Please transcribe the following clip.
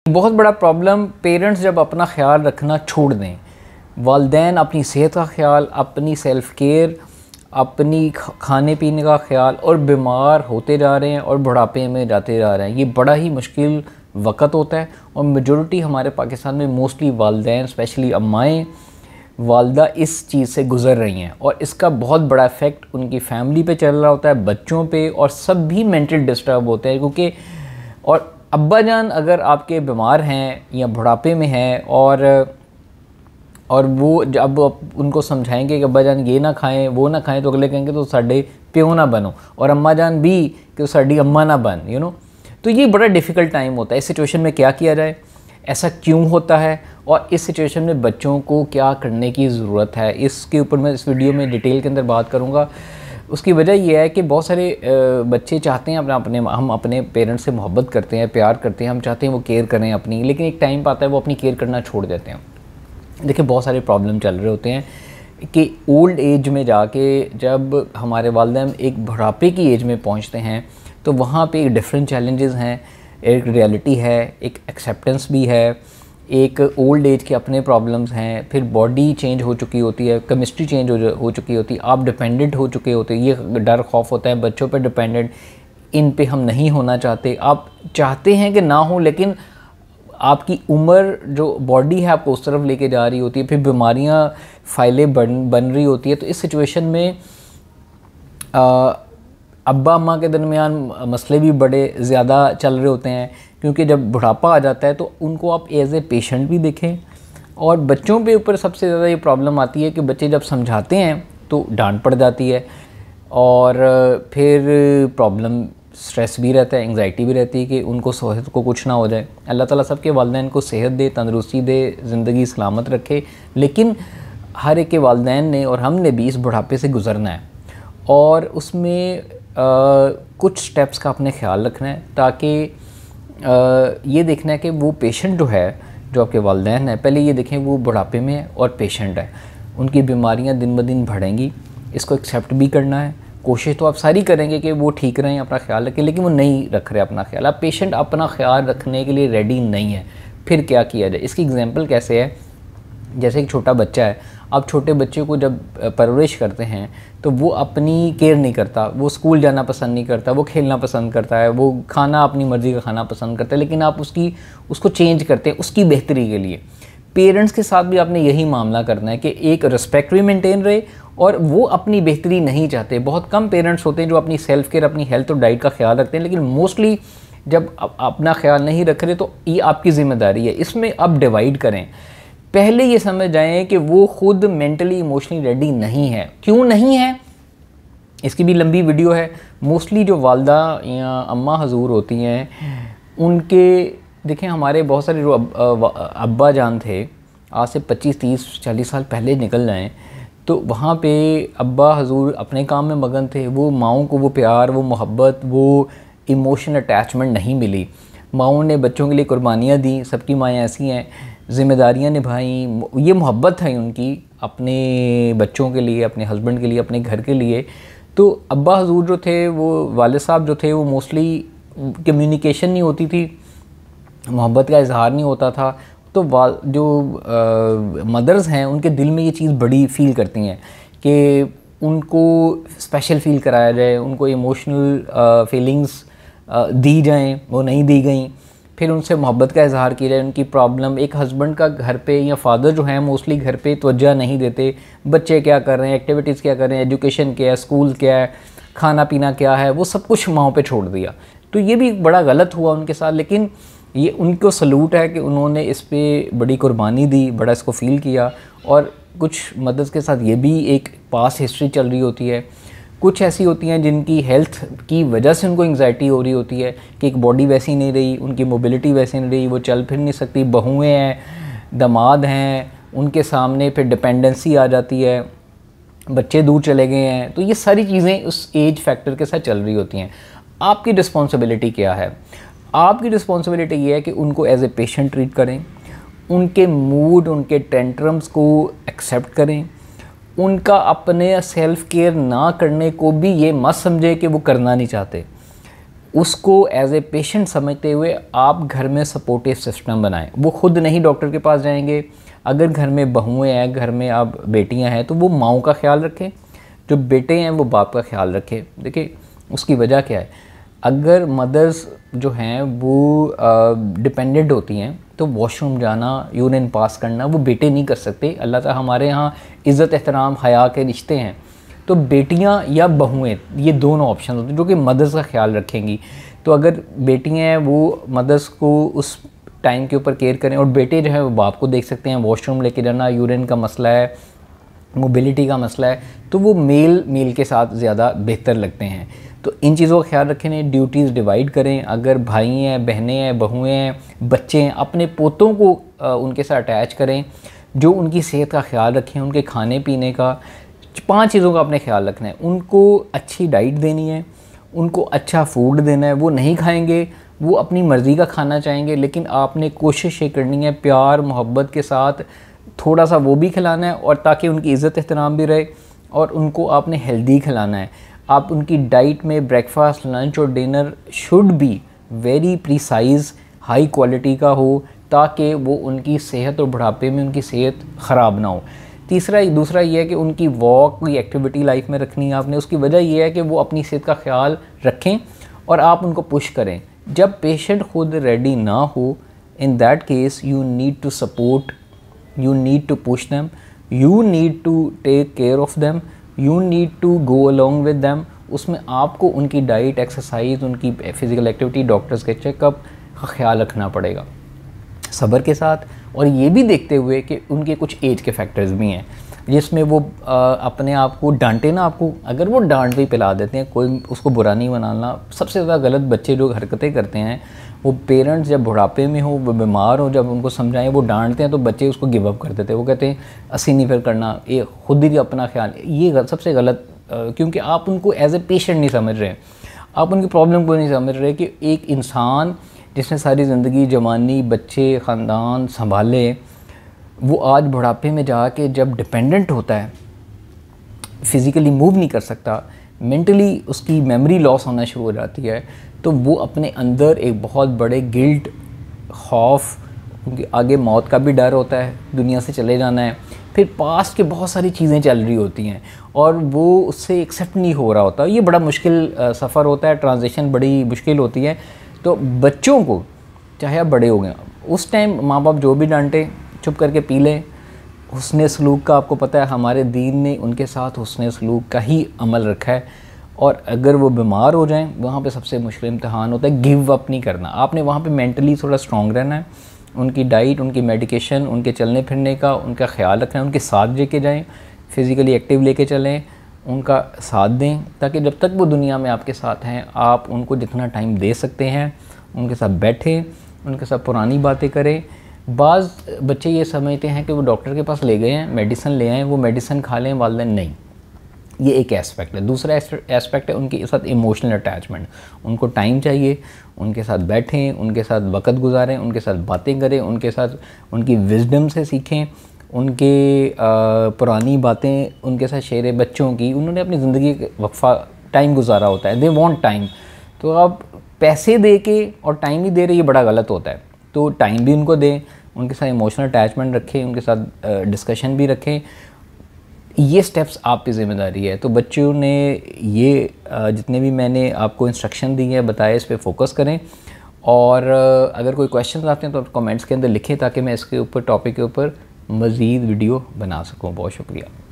बहुत बड़ा problem, parents जब अपना ख्याल रखना छोड़ दें, वालिदैन अपनी सेहत का ख्याल, अपनी सेल्फ़ केयर, अपनी खाने पीने का ख्याल, और बीमार होते जा रहे हैं और बुढ़ापे में जाते जा रहे हैं। ये बड़ा ही मुश्किल वक़्त होता है और मेजॉरिटी हमारे पाकिस्तान में मोस्टली वालिदैन, स्पेशली अम्माएँ, वालदा इस चीज़ से गुज़र रही हैं और इसका बहुत बड़ा इफ़ेक्ट उनकी फ़ैमिली पे चल रहा होता है, बच्चों पे, और सब भी मेंटल डिस्टर्ब होते हैं। क्योंकि और अब्बा जान अगर आपके बीमार हैं या बुढ़ापे में हैं और वो जब उनको समझाएंगे कि अब्बा जान ये ना खाएं वो ना खाएं, तो अगले कहेंगे तो साडे प्यो ना बनो, और अम्मा जान भी कि साडी अम्मा ना बन, तो ये बड़ा डिफ़िकल्ट टाइम होता है। इस सिचुएशन में क्या किया जाए, ऐसा क्यों होता है, और इस सिचुएशन में बच्चों को क्या करने की ज़रूरत है, इसके ऊपर मैं इस वीडियो में डिटेल के अंदर बात करूँगा। उसकी वजह यह है कि बहुत सारे बच्चे चाहते हैं हम अपने पेरेंट्स से मोहब्बत करते हैं, प्यार करते हैं, हम चाहते हैं वो केयर करें अपनी, लेकिन एक टाइम आता है वो अपनी केयर करना छोड़ देते हैं। देखिए बहुत सारे प्रॉब्लम चल रहे होते हैं कि ओल्ड एज में जाके जब हमारे वालिदैन एक बुढ़ापे की एज में पहुंचते हैं तो वहाँ पे एक डिफरेंट चैलेंजेस हैं, एक रियलिटी है, एक एक्सेप्टेंस भी है, एक ओल्ड एज के अपने प्रॉब्लम्स हैं, फिर बॉडी चेंज हो चुकी होती है, केमिस्ट्री चेंज हो चुकी होती है, आप डिपेंडेंट हो चुके होते हैं। ये डर खौफ होता है बच्चों पे डिपेंडेंट, इन पे हम नहीं होना चाहते। आप चाहते हैं कि ना हो, लेकिन आपकी उम्र जो बॉडी है आपको उस तरफ लेके जा रही होती है, फिर बीमारियां फाइलें बन रही होती है। तो इस सिचुएशन में अब्बा अम्मा के दरमियान मसले भी बड़े ज़्यादा चल रहे होते हैं, क्योंकि जब बुढ़ापा आ जाता है तो उनको आप एज ए पेशेंट भी देखें। और बच्चों पे ऊपर सबसे ज़्यादा ये प्रॉब्लम आती है कि बच्चे जब समझाते हैं तो डांट पड़ जाती है, और फिर प्रॉब्लम स्ट्रेस भी रहता है, एंग्जाइटी भी रहती है कि उनको सेहत को कुछ ना हो जाए। अल्लाह ताला सबके वालिदैन को सेहत दे, तंदुरुस्ती दे, ज़िंदगी सलामत रखे, लेकिन हर एक के वालिदैन ने और हमने भी इस बुढ़ापे से गुज़रना है और उसमें कुछ स्टेप्स का अपने ख्याल रखना है, ताकि ये देखना है कि वो पेशेंट जो है, जो आपके वालिदैन है, पहले ये देखें वो बुढ़ापे में है और पेशेंट है, उनकी बीमारियां दिन ब दिन बढ़ेंगी, इसको एक्सेप्ट भी करना है। कोशिश तो आप सारी करेंगे कि वो ठीक रहें, अपना ख्याल रखें, लेकिन वो नहीं रख रहे अपना ख्याल। आप पेशेंट अपना ख्याल रखने के लिए रेडी नहीं है, फिर क्या किया जाए। इसकी एग्जांपल कैसे है, जैसे एक छोटा बच्चा है, आप छोटे बच्चे को जब परवरिश करते हैं तो वो अपनी केयर नहीं करता, वो स्कूल जाना पसंद नहीं करता, वो खेलना पसंद करता है, वो खाना अपनी मर्ज़ी का खाना पसंद करता है, लेकिन आप उसको चेंज करते हैं उसकी बेहतरी के लिए। पेरेंट्स के साथ भी आपने यही मामला करना है कि एक रिस्पेक्ट भी मेंटेन रहे और वो अपनी बेहतरी नहीं चाहते। बहुत कम पेरेंट्स होते हैं जो अपनी सेल्फ़ केयर, अपनी हेल्थ और डाइट का ख्याल रखते हैं, लेकिन मोस्टली जब अपना ख्याल नहीं रख रहे तो ये आपकी ज़िम्मेदारी है। इसमें अब डिवाइड करें, पहले ये समझ जाएं कि वो खुद मेंटली इमोशनली रेडी नहीं है। क्यों नहीं है, इसकी भी लंबी वीडियो है। मोस्टली जो वालदा या अम्मा हजूर होती हैं, उनके देखें, हमारे बहुत सारे जो अब्बा जान थे, आज से 25, 30, 40 साल पहले निकल जाएँ तो वहाँ पे अब्बा हजूर अपने काम में मगन थे। वो माओं को वो प्यार, वो मोहब्बत, वो इमोशनल अटैचमेंट नहीं मिली। माओं ने बच्चों के लिए कुर्बानियाँ दी, सबकी माएँ ऐसी हैं, ज़िम्मेदारियाँ निभाई, ये मोहब्बत है उनकी अपने बच्चों के लिए, अपने हस्बैंड के लिए, अपने घर के लिए। तो अब्बा हजूर जो थे, वो वाले साहब जो थे, वो मोस्टली कम्युनिकेशन नहीं होती थी, मोहब्बत का इजहार नहीं होता था। तो जो मदर्स हैं उनके दिल में ये चीज़ बड़ी फ़ील करती हैं कि उनको स्पेशल फ़ील कराया जाए, उनको इमोशनल फीलिंग्स दी जाएं, वो नहीं दी गई। फिर उनसे मोहब्बत का इजहार किया जाए। उनकी प्रॉब्लम, एक हस्बैंड का घर पे या फादर जो है मोस्टली घर पे तवज्जो नहीं देते, बच्चे क्या कर रहे हैं, एक्टिविटीज़ क्या कर रहे हैं, एजुकेशन क्या है, स्कूल क्या है, खाना पीना क्या है, वो सब कुछ माओ पे छोड़ दिया। तो ये भी बड़ा गलत हुआ उनके साथ, लेकिन ये उनको सलूट है कि उन्होंने इस पे बड़ी कुर्बानी दी, बड़ा इसको फ़ील किया। और कुछ मदर्स के साथ ये भी एक पास हिस्ट्री चल रही होती है। कुछ ऐसी होती हैं जिनकी हेल्थ की वजह से उनको एंग्जाइटी हो रही होती है कि एक बॉडी वैसी नहीं रही, उनकी मोबिलिटी वैसी नहीं रही, वो चल फिर नहीं सकती, बहुएँ हैं, दामाद हैं, उनके सामने फिर डिपेंडेंसी आ जाती है, बच्चे दूर चले गए हैं। तो ये सारी चीज़ें उस एज फैक्टर के साथ चल रही होती हैं। आपकी रिस्पॉन्सिबिलिटी क्या है? आपकी रिस्पॉन्सिबिलिटी ये है कि उनको एज ए पेशेंट ट्रीट करें, उनके मूड, उनके टेंट्रम्स को एक्सेप्ट करें, उनका अपने सेल्फ़ केयर ना करने को भी ये मत समझे कि वो करना नहीं चाहते। उसको एज ए पेशेंट समझते हुए आप घर में सपोर्टिव सिस्टम बनाएं। वो खुद नहीं डॉक्टर के पास जाएंगे। अगर घर में बहुएं हैं, घर में आप बेटियां हैं, तो वो माँओं का ख्याल रखें, जो बेटे हैं वो बाप का ख्याल रखें। देखिए उसकी वजह क्या है, अगर मदर्स जो हैं वो डिपेंडेंट होती हैं तो वॉशरूम जाना, यूरिन पास करना वो बेटे नहीं कर सकते। अल्लाह ताला हमारे यहाँ इज़्ज़त एहतराम हया के रिश्ते हैं, तो बेटियां या बहुएं ये दोनों ऑप्शन होते हैं जो कि मदर्स का ख्याल रखेंगी। तो अगर बेटियां हैं वो मदर्स को उस टाइम के ऊपर केयर करें, और बेटे जो है वो बाप को देख सकते हैं। वॉशरूम लेके जाना, यूरिन का मसला है, मोबिलिटी का मसला है, तो वो मेल के साथ ज़्यादा बेहतर लगते हैं। तो इन चीज़ों का ख्याल रखें, ड्यूटीज़ डिवाइड करें। अगर भाई हैं, बहनें हैं, बहुएँ हैं, बच्चे हैं, अपने पोतों को उनके साथ अटैच करें, जो उनकी सेहत का ख्याल रखें, उनके खाने पीने का। 5 चीज़ों का अपने ख्याल रखना है। उनको अच्छी डाइट देनी है, उनको अच्छा फूड देना है। वो नहीं खाएंगे, वो अपनी मर्ज़ी का खाना चाहेंगे, लेकिन आपने कोशिश ये करनी है प्यार मोहब्बत के साथ थोड़ा सा वो भी खिलाना है, और ताकि उनकी इज़्ज़त एहतराम भी रहे, और उनको आपने हेल्दी खिलाना है। आप उनकी डाइट में ब्रेकफास्ट, लंच और dinner should be very precise, high quality का हो, ताकि वो उनकी सेहत और बुढ़ापे में उनकी सेहत ख़राब ना हो। दूसरा ये है कि उनकी वॉक, कोई एक्टिविटी लाइफ में रखनी है आपने। उसकी वजह ये है कि वो अपनी सेहत का ख्याल रखें और आप उनको पुश करें। जब पेशेंट खुद रेडी ना हो, in that case you need to support, you need to push them, you need to take care of them, you need to go along with them। उसमें आपको उनकी डाइट, एक्सरसाइज, उनकी physical activity, doctors के checkup का ख्याल रखना पड़ेगा सब्र के साथ। और ये भी देखते हुए कि उनके कुछ एज के फैक्टर्स भी हैं, जिसमें वो अपने आप को डांटे ना आपको। अगर वो डांट भी पिला देते हैं, कोई उसको बुरा नहीं बनाना। सबसे ज़्यादा गलत बच्चे जो हरकतें करते हैं, वो पेरेंट्स जब बुढ़ापे में हो, वो बीमार हो, जब उनको समझाएं, वो डांटते हैं तो बच्चे उसको गिव अप कर देते हैं। वो कहते हैं असी नहीं फिर करना, ये खुद ही अपना ख्याल। ये सबसे गलत, क्योंकि आप उनको एज ए पेशेंट नहीं समझ रहे, आप उनकी प्रॉब्लम को नहीं समझ रहे कि एक इंसान जिसने सारी ज़िंदगी जवानी, बच्चे, ख़ानदान संभाले, वो आज बुढ़ापे में जाके जब डिपेंडेंट होता है, फ़िज़िकली मूव नहीं कर सकता, मेंटली उसकी मेमोरी लॉस होना शुरू हो जाती है, तो वो अपने अंदर एक बहुत बड़े गिल्ट, खौफ, क्योंकि आगे मौत का भी डर होता है, दुनिया से चले जाना है, फिर पास्ट के बहुत सारी चीज़ें चल रही होती हैं और वो उससे एक्सेप्ट नहीं हो रहा होता। ये बड़ा मुश्किल सफ़र होता है, ट्रांजिशन बड़ी मुश्किल होती है। तो बच्चों को, चाहे आप बड़े हो गए, उस टाइम माँ बाप जो भी डांटे चुप करके पी लें। हुस्ने सलूक का आपको पता है, हमारे दीन ने उनके साथ हुस्ने सलूक का ही अमल रखा है। और अगर वो बीमार हो जाएं, वहाँ पे सबसे मुश्किल इम्तहान होता है। गिव अप नहीं करना, आपने वहाँ पे मेंटली थोड़ा स्ट्रॉन्ग रहना है। उनकी डाइट, उनकी मेडिकेशन, उनके चलने फिरने का उनका ख्याल रखना है। उनके साथ लेके जाएं, फिज़िकली एक्टिव लेके चलें, उनका साथ दें, ताकि जब तक वो दुनिया में आपके साथ हैं, आप उनको जितना टाइम दे सकते हैं उनके साथ बैठें, उनके साथ पुरानी बातें करें। बाज़ बच्चे ये समझते हैं कि वो डॉक्टर के पास ले गए हैं, मेडिसिन ले आएँ, वो मेडिसिन खा लें, वालिदैन नहीं। ये एक एस्पेक्ट है। दूसरा एस्पेक्ट है उनके साथ इमोशनल अटैचमेंट। उनको टाइम चाहिए, उनके साथ बैठें, उनके साथ वक़्त गुजारें, उनके साथ बातें करें, उनके साथ उनकी विजडम से सीखें, उनके पुरानी बातें उनके साथ शेयर। बच्चों की, उन्होंने अपनी ज़िंदगी वक्फा टाइम गुजारा होता है, दे वांट टाइम। तो आप पैसे दे के और टाइम ही दे रहे, ये बड़ा गलत होता है। तो टाइम भी उनको दें, उनके साथ इमोशनल अटैचमेंट रखें, उनके साथ डिस्कशन भी रखें। ये स्टेप्स आपकी ज़िम्मेदारी है। तो बच्चों ने ये जितने भी मैंने आपको इंस्ट्रक्शन दी है, बताए, इस पे फोकस करें। और अगर कोई क्वेश्चन आते हैं तो कमेंट्स के अंदर लिखें, ताकि मैं इसके ऊपर, टॉपिक के ऊपर मज़ीद वीडियो बना सकूं। बहुत शुक्रिया।